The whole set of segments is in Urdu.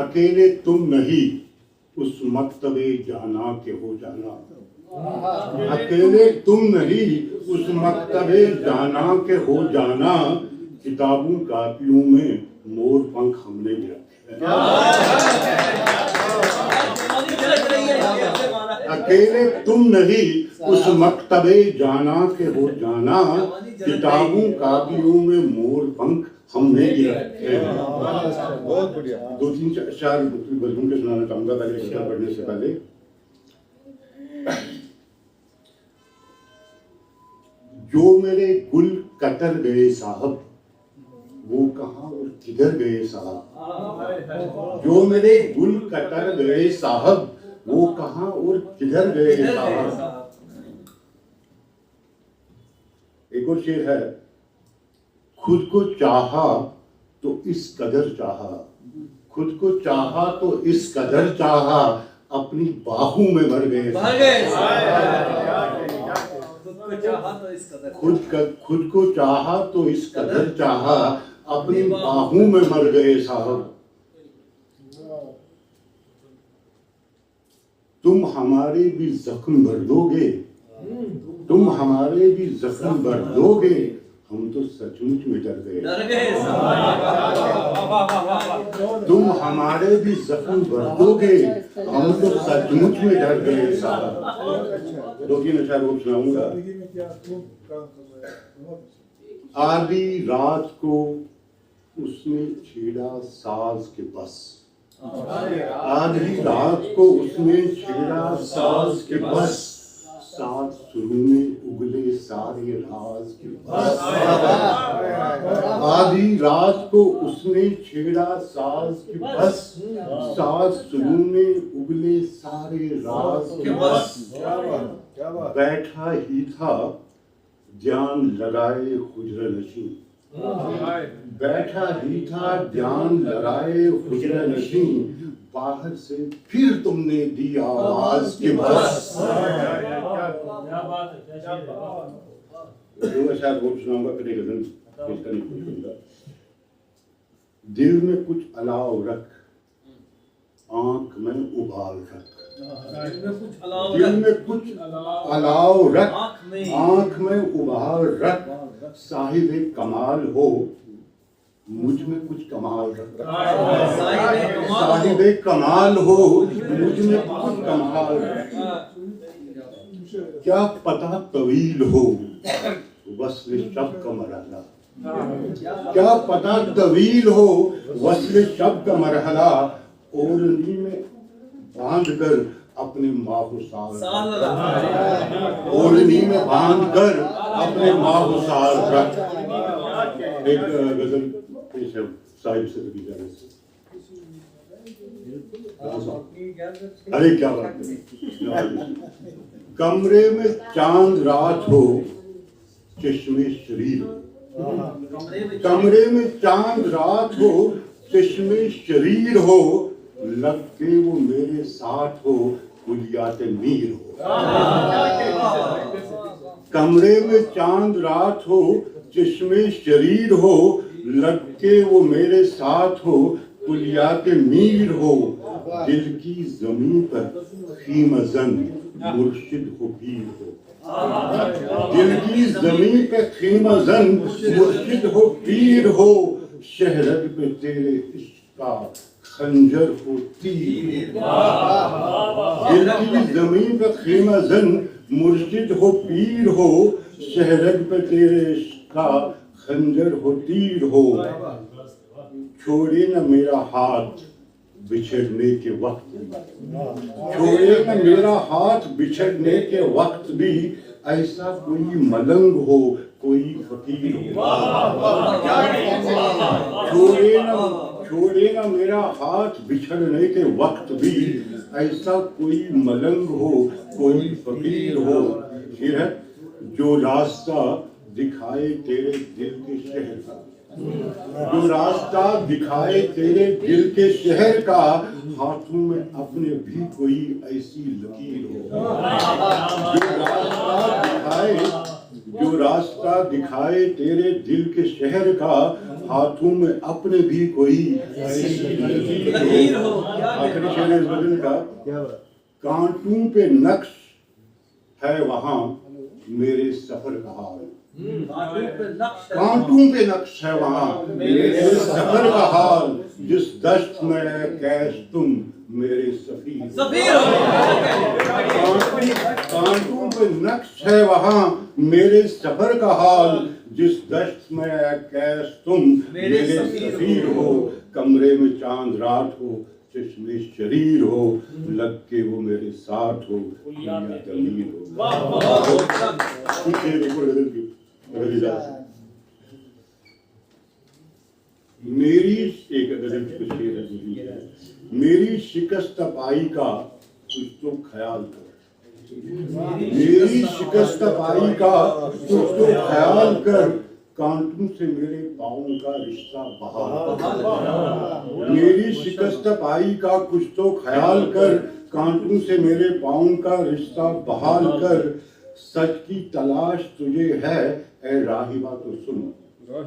اکیلے تم نہیں اس مکتبے جانا کے ہو جانا، اکیلے تم نہیں اس مکتبے جانا کے ہو جانا، کتابوں کاپیوں میں مور پنکھ ہم نے بھی رکھے ہیں۔ اکیلے تم نہیں اس مکتبے جانا کے ہو جانا، کتابوں کاپیوں میں مور پنکھ ہم نے بھی رکھے ہیں۔ بہت بڑھیا۔ دو تین اشعار بلکہ کے سنانا چاہوں گا پہلے شعر پڑھنے سے پہلے۔ جو میرے گل کتر گئے صاحب وہ کہاں اور کدھر گئے صاحب، جو میرے گل کتر گئے صاحب وہ کہاں اور کدھر گئے صاحب۔ ایک اور شعر ہے، خود کو چاہا تو اس قدر چاہا، خود کو چاہا تو اس قدر چاہا، اپنی باہوں میں مر گئے۔ خود کو چاہا تو اس قدر چاہا، اپنی باہوں میں مر گئے صاحب۔ تم ہمارے بھی زخم بھر دو گے، تم ہمارے بھی زخم بھر دو گے، ہم تو سچ مچ میں ڈر گئے۔ تم ہمارے بھی زخم بھر دو گے، ہم تو سچ مچ میں ڈر گئے صاحب۔ دو تین اشعار اور سناؤں گا۔ آدھی رات کو اس نے چھیڑا ساز کے بس، آدھی رات کو اس نے چھیڑا ساز کے بس، سات سروں میں اگلے سارے راز کے بس۔ آدھی رات کو اس نے چھیڑا ساز کے بس، سات سروں میں اگلے سارے راز کے بس۔ بیٹھا ہی تھا جان لگائے حجرہ نشین، بیٹھا ہی تھا جان لگائے حجرہ نشین، باہر سے پھر تم نے دی آواز کے بس۔ دو اشعار اور سناؤں گا، پھر ایک غزل پیش کرنے کی کوشش کروں گا۔ دل میں کچھ الاؤ رکھ، آنکھ میں ابال رکھ، دل میں کچھ الاؤ رکھ، آنکھ میں ابال رکھ، صاحب کمال ہو مجھ میں کچھ کمال رکھ، صاحب کمال ہو مجھ میں کچھ کمال رکھ، کیا پتہ طویل ہو وصل شب کا مرحلہ، کیا پتہ طویل ہو وصل شب کا مرحلہ، اورنی میں باندھ کر اپنے ماہ و سال، اورنی میں باندھ کر اپنے ماہ و سال رکھ۔ ایک غزل پیش ہے صاحب سے کی جانب سے۔ ارے کیا بات ہے، کمرے میں چاند رات ہو چشمے شریر، کمرے میں چاند رات ہو چشمے شریر ہو، لگ کے وہ میرے ساتھ ہو کلیات میر ہو۔ کمرے میں چاند رات ہو چشمے شریر ہو، لگ کے وہ میرے ساتھ ہو کلیات میر ہو، دل کی زمین پر خیمہ زن مرشد ہو پیر ہو، دل کی زمین پہ خیمہ زن مرشد ہو پیر ہو، شہرگ پہ تیرے عشق کا خنجر ہو تیر ہو، دل کی زمین پہ خیمہ زن مرشد ہو پیر ہو، شہرگ پہ تیرے عشق کا خنجر ہو تیر ہو، چھوڑے نہ میرا ہاتھ بچھڑنے کے وقت بھی، چھوڑے نہ میرا ہاتھ بچھڑنے کے وقت بھی، ایسا کوئی ملنگ ہو کوئی فقیر ہو، چھوڑے نہ میرا ہاتھ بچھڑنے کے وقت بھی، ایسا کوئی ملنگ ہو کوئی فقیر ہو۔ پھر ہے جو راستہ دکھائے تیرے دل کے شہر کا، جو راستہ دکھائے تیرے دل کے شہر کا، ہاتھوں میں اپنے بھی کوئی ایسی لکیر ہو، جو راستہ دکھائے تیرے دل کے شہر کا، ہاتھوں میں اپنے بھی کوئی لکیر ہو. آخری شعر اس غزل کا کانٹوں پہ نقش ہے وہاں میرے سفر کا حال کانٹوں پہ نقش ہے وہاں میرے سفر کا حال جس دشت میں ہے کیش تم میرے سفیر کانٹوں پہ نقش ہے وہاں میرے سفر کا حال جس دشت میں ہے کیش تم میرے سفیر ہو کمرے میں چاند رات ہو چشمے شریر ہو لگ کے وہ میرے ساتھ ہو یا دلیر ہو. میری ایک غزل کی شعر ہے میری شکست پائی کا کچھ تو خیال کر میری شکست پائی کا کچھ تو خیال کر کانٹوں سے میرے پاؤں کا رشتہ بحال کر میری شکست پائی کا کچھ تو خیال کر کانٹوں سے میرے پاؤں کا رشتہ بحال کر سچ کی تلاش تجھے ہے اے راہبہ تو سن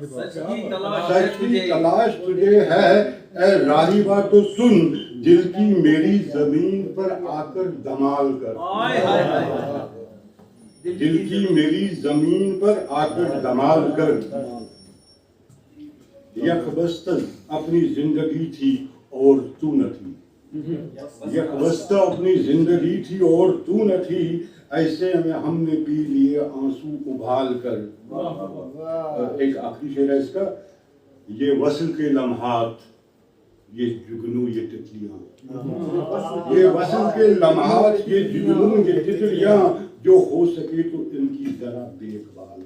سچ کی تلاش تجھے ہے اے راہبہ تو سن دل کی میری زمین پر آ کر دمال کر دل کی میری زمین پر آ کر دمال کر یک بستہ اپنی زندگی تھی اور تو نہ تھی یک بستہ اپنی زندگی تھی اور تو نہ تھی ایسے میں ہم نے پی لیے آنسو ابال کر. ایک آخری شعر ہے اس کا یہ وصل کے لمحات یہ جگنو یہ تتلیاں یہ وصل کے لمحات یہ جگنو یہ تتلیاں جو ہو سکے تو ان کی ذرا دیکھ بھال.